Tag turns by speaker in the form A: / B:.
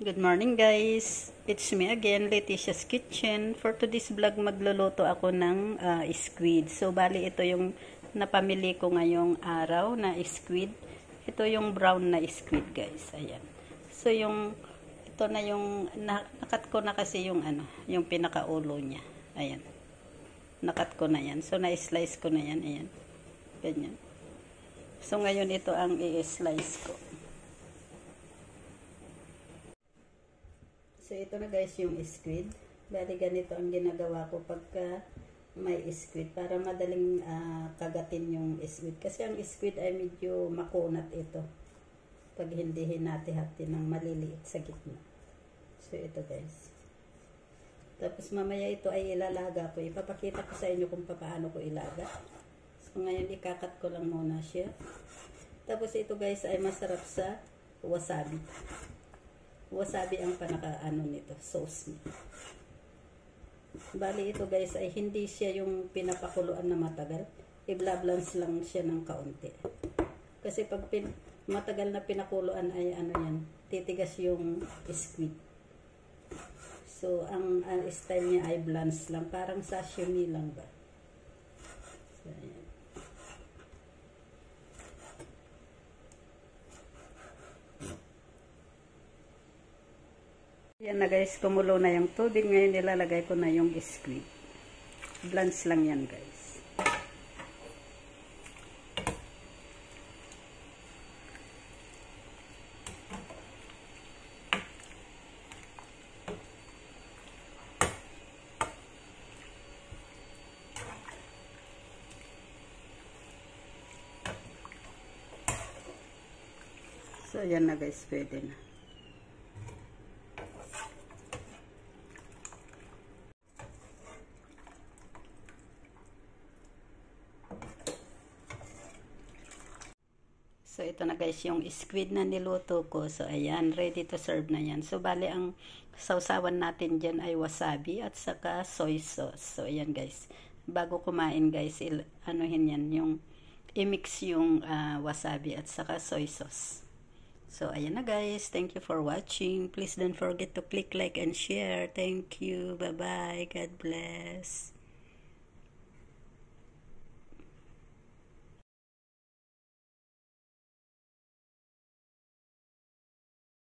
A: Good morning guys, it's me again, Leticia's Kitchen. For today's vlog, magluluto ako ng squid. So bali ito yung napamili ko ngayong araw na squid. Ito yung brown na squid guys, ayan. So ito na yung nakat ko na kasi yung yung pinakaulo niya. Ayan. Nakat ko na yan. So na-slice ko na yan, ayan. Ganyan. So ngayon ito ang i-slice ko. So, ito na guys yung squid. Bali, ganito ang ginagawa ko pagka may squid. Para madaling kagatin yung squid. Kasi ang squid ay medyo makunat ito. Pag hindi hinati-hati ng maliliit sa gitna. So, ito guys. Tapos, mamaya ito ay ilalaga ko. Ipapakita ko sa inyo kung paano ko ilaga. So, ngayon ikakat ko lang muna siya. Tapos, ito guys ay masarap sa wasabi. Wasabi ang nito, sauce niya. Bali ito guys ay hindi siya yung pinapakuluan na matagal. I-blablance lang siya ng kaunti. Kasi pag matagal na pinakuluan ay yan, titigas yung squid. So ang style niya ay blance lang, parang sashimi lang ba. So ayan. Yan na guys, kumulo na yung tubig. Ngayon nilalagay ko na yung squid. Blanch lang yan guys. So yan na guys, pwede na. So, ito na guys, yung squid na niluto ko. So, ayan, ready to serve na yan. So, bali, ang sausawan natin dyan ay wasabi at saka soy sauce. So, ayan guys. Bago kumain guys, anuhin yan, yung i-mix yung wasabi at saka soy sauce. So, ayan na guys. Thank you for watching. Please don't forget to click like and share. Thank you. Bye-bye. God bless.